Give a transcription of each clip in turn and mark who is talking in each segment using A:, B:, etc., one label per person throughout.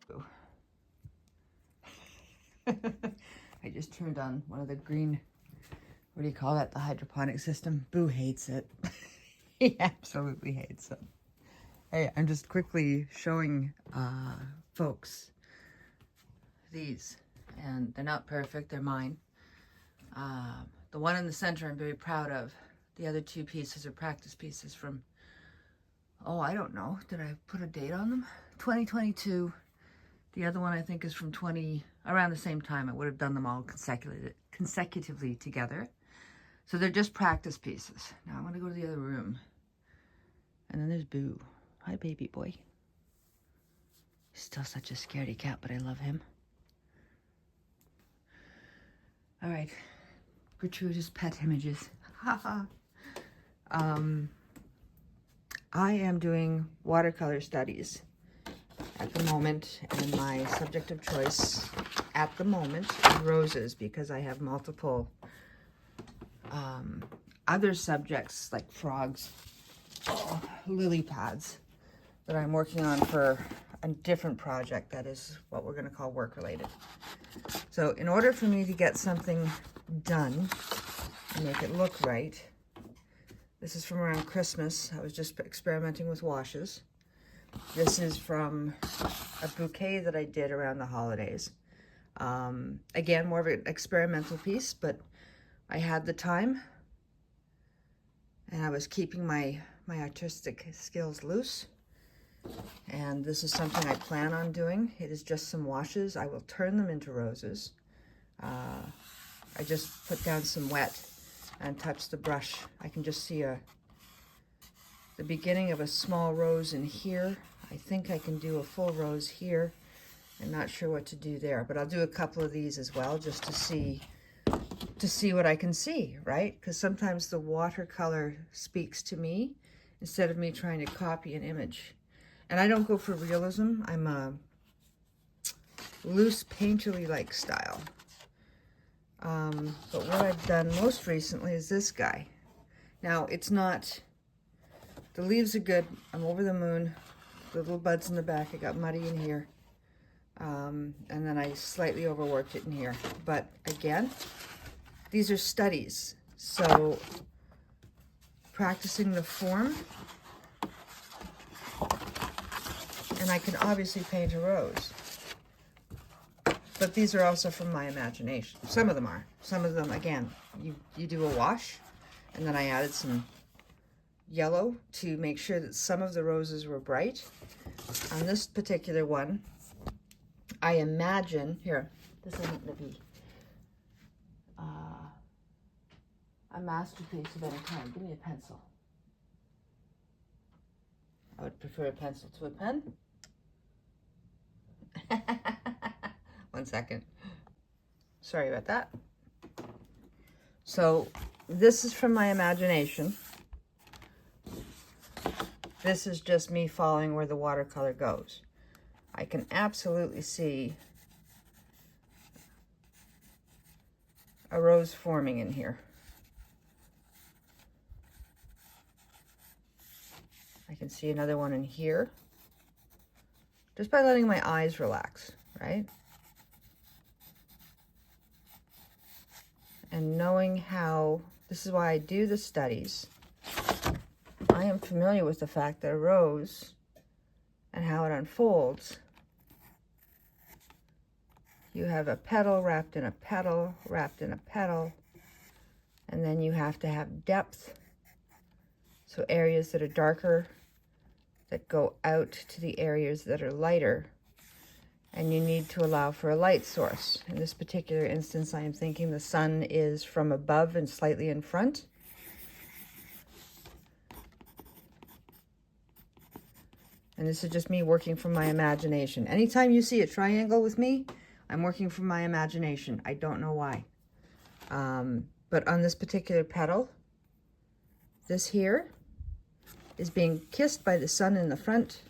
A: Boo. I just turned on one of the green, what do you call that? The hydroponic system. Boo hates it. He absolutely hates it. Hey, I'm just quickly showing folks these, and they're not perfect, they're mine. The one in the center I'm very proud of. The other two pieces are practice pieces from, oh, I don't know, did I put a date on them? 2022. The other one I think is from around the same time. I would have done them all consecutively together. So they're just practice pieces. Now I'm gonna go to the other room. And then there's Boo. Hi, baby boy. He's still such a scaredy cat, but I love him. All right, gratuitous pet images. Haha. I am doing watercolor studies at the moment, and my subject of choice at the moment is roses, because I have multiple other subjects like frogs, lily pads that I'm working on for a different project that is what we're going to call work related. So in order for me to get something done and make it look right, this is from around Christmas. I was just experimenting with washes. This is from a bouquet that I did around the holidays. Again, more of an experimental piece, but I had the time and I was keeping my artistic skills loose. And this is something I plan on doing. It is just some washes. I will turn them into roses. I just put down some wet and touch the brush. I can just see the beginning of a small rose in here. I think I can do a full rose here. I'm not sure what to do there, but I'll do a couple of these as well, just to see what I can see, right? Because sometimes the watercolor speaks to me instead of me trying to copy an image. And I don't go for realism. I'm a loose, painterly-like style. But what I've done most recently is this guy. Now, it's not, the leaves are good. I'm over the moon. The little buds in the back, I got muddy in here. And then I slightly overworked it in here. But again, these are studies. So practicing the form. And I can obviously paint a rose. But these are also from my imagination. Some of them are. Some of them, again, you do a wash, and then I added some yellow to make sure that some of the roses were bright. On this particular one, I imagine, here, this isn't going to be a masterpiece of any kind. Give me a pencil. I would prefer a pencil to a pen. 1 second. Sorry about that. So this is from my imagination. This is just me following where the watercolor goes. I can absolutely see a rose forming in here. I can see another one in here. Just by letting my eyes relax, right? And knowing how, this is why I do the studies. I am familiar with the fact that a rose and how it unfolds. You have a petal wrapped in a petal, wrapped in a petal, and then you have to have depth. So areas that are darker that go out to the areas that are lighter, and you need to allow for a light source. In this particular instance, I am thinking the sun is from above and slightly in front. And this is just me working from my imagination. Anytime you see a triangle with me, I'm working from my imagination. I don't know why. But on this particular petal, this here is being kissed by the sun in the front.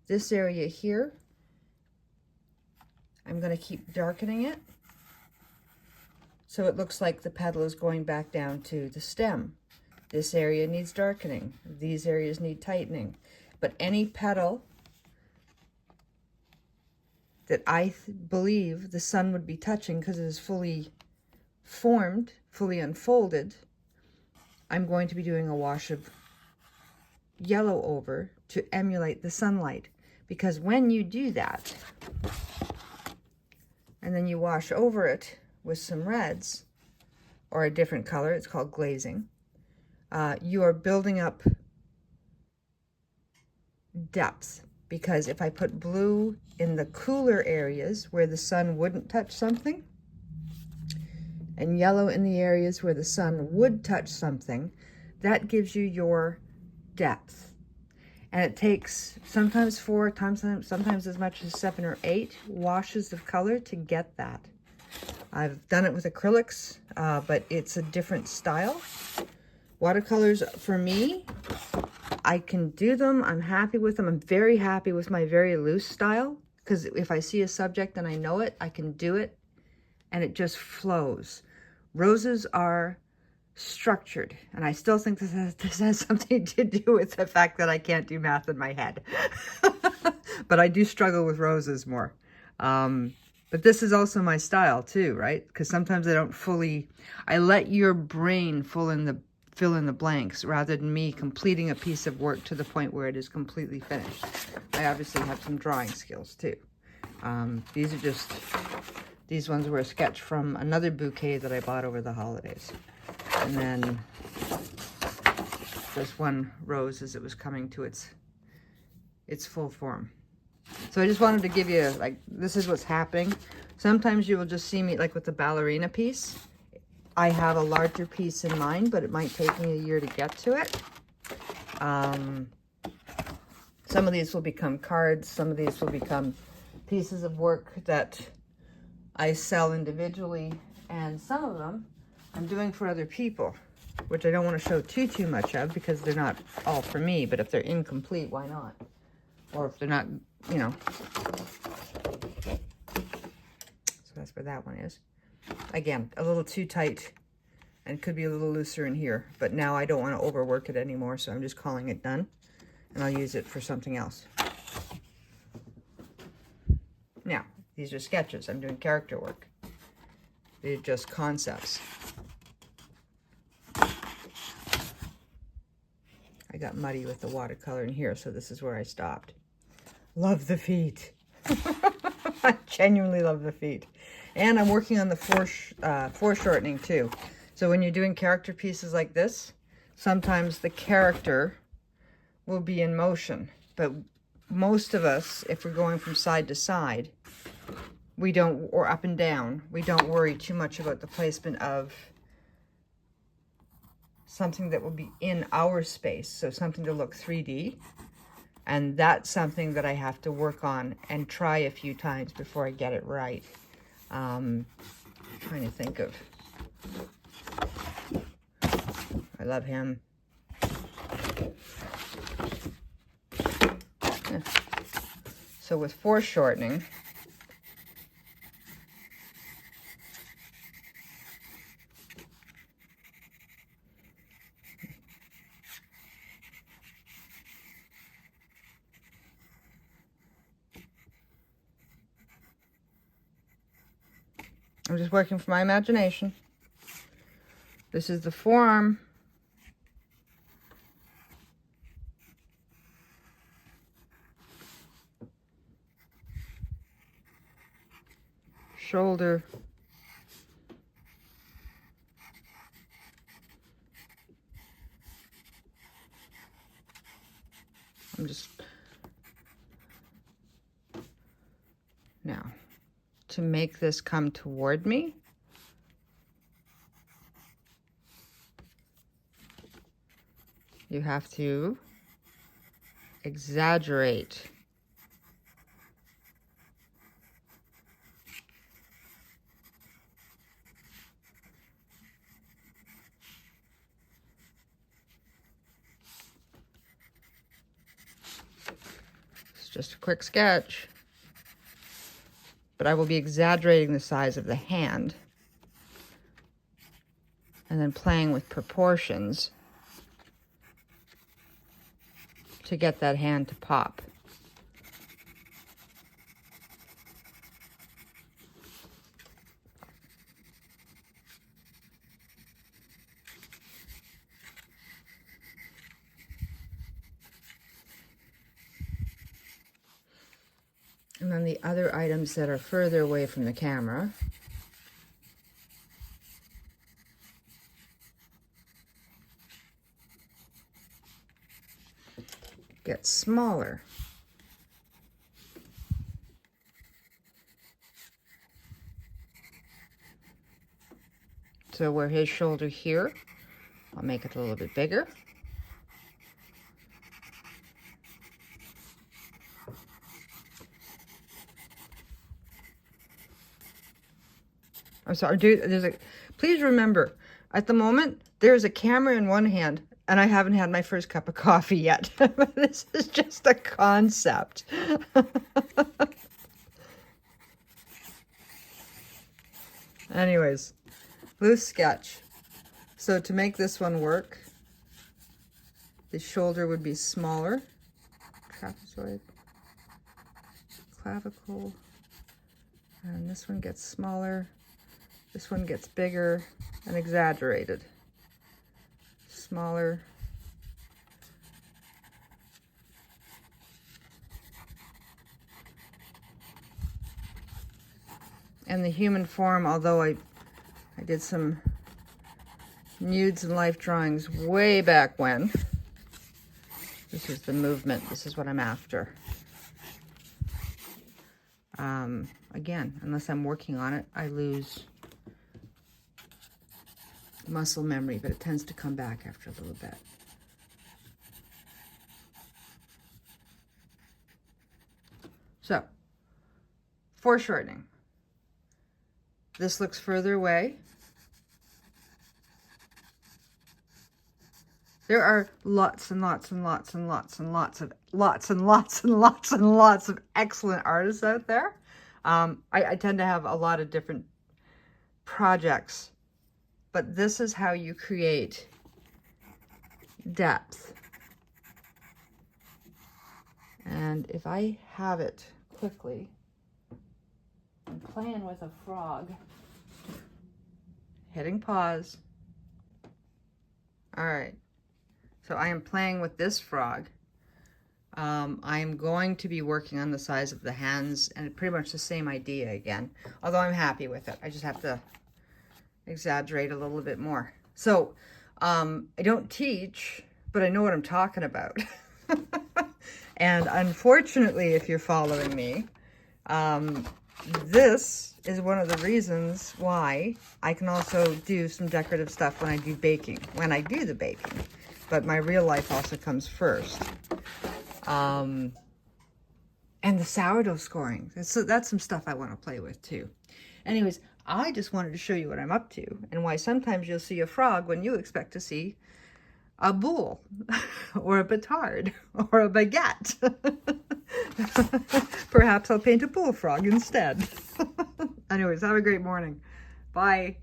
A: This area here, I'm going to keep darkening it so it looks like the petal is going back down to the stem. This area needs darkening. These areas need tightening. But any petal that I believe the sun would be touching because it is fully formed, fully unfolded, I'm going to be doing a wash of yellow over to emulate the sunlight. Because when you do that, and then you wash over it with some reds, or a different color, it's called glazing, you are building up depth. Because if I put blue in the cooler areas where the sun wouldn't touch something, and yellow in the areas where the sun would touch something, that gives you your depth. And it takes sometimes 4 times, sometimes as much as 7 or 8 washes of color to get that. I've done it with acrylics, but it's a different style. Watercolors, for me, I can do them. I'm happy with them. I'm very happy with my very loose style, because if I see a subject and I know it, I can do it, and it just flows. Roses are structured, and I still think this has something to do with the fact that I can't do math in my head. But I do struggle with roses more. But this is also my style too, right? Because sometimes I let your brain fill in the blanks rather than me completing a piece of work to the point where it is completely finished. I obviously have some drawing skills too. These ones were a sketch from another bouquet that I bought over the holidays. And then this one rose as it was coming to its full form. So I just wanted to give you, like, this is what's happening. Sometimes you will just see me, like with the ballerina piece, I have a larger piece in mind, but it might take me a year to get to it. Some of these will become cards. Some of these will become pieces of work that I sell individually. And some of them I'm doing for other people, which I don't want to show too much of because they're not all for me. But if they're incomplete, why not? Or if they're not, you know. So that's where that one is. Again, a little too tight and could be a little looser in here. But now I don't want to overwork it anymore, so I'm just calling it done. And I'll use it for something else. Now, these are sketches. I'm doing character work. They're just concepts. I got muddy with the watercolor in here, so this is where I stopped. Love the feet. I genuinely love the feet. And I'm working on the foreshortening too. So when you're doing character pieces like this, sometimes the character will be in motion. But most of us, if we're going from side to side, we don't, or up and down, we don't worry too much about the placement of something that will be in our space. So something to look 3D. And that's something that I have to work on and try a few times before I get it right. I'm trying to think of, I love him. Yeah. So with foreshortening, I'm just working from my imagination. This is the forearm. Shoulder. I'm just, now, to make this come toward me, you have to exaggerate just a quick sketch, but I will be exaggerating the size of the hand and then playing with proportions to get that hand to pop. And then the other items that are further away from the camera. Get smaller. So where his shoulder here, I'll make it a little bit bigger. I'm sorry, please remember, at the moment, there's a camera in one hand, and I haven't had my first cup of coffee yet. This is just a concept. Anyways, loose sketch. So to make this one work, the shoulder would be smaller. Trapezoid, clavicle, and this one gets smaller. This one gets bigger and exaggerated. Smaller. And the human form, although I did some nudes and life drawings way back when, this is the movement. This is what I'm after. Again, unless I'm working on it, I lose muscle memory, but it tends to come back after a little bit. So, foreshortening. This looks further away. There are lots and lots and lots and lots and lots of excellent artists out there. I tend to have a lot of different projects, but this is how you create depth. And if I have it quickly, I'm playing with a frog, hitting pause. All right. So I am playing with this frog. I am going to be working on the size of the hands, and pretty much the same idea again, although I'm happy with it. I just have to exaggerate a little bit more. So I don't teach, but I know what I'm talking about. And unfortunately, if you're following me, this is one of the reasons why I can also do some decorative stuff when I do baking, when I do the baking. But my real life also comes first. And the sourdough scoring. So that's some stuff I want to play with too. Anyways, I just wanted to show you what I'm up to and why sometimes you'll see a frog when you expect to see a boule or a petard or a baguette. Perhaps I'll paint a bullfrog instead. Anyways, have a great morning. Bye.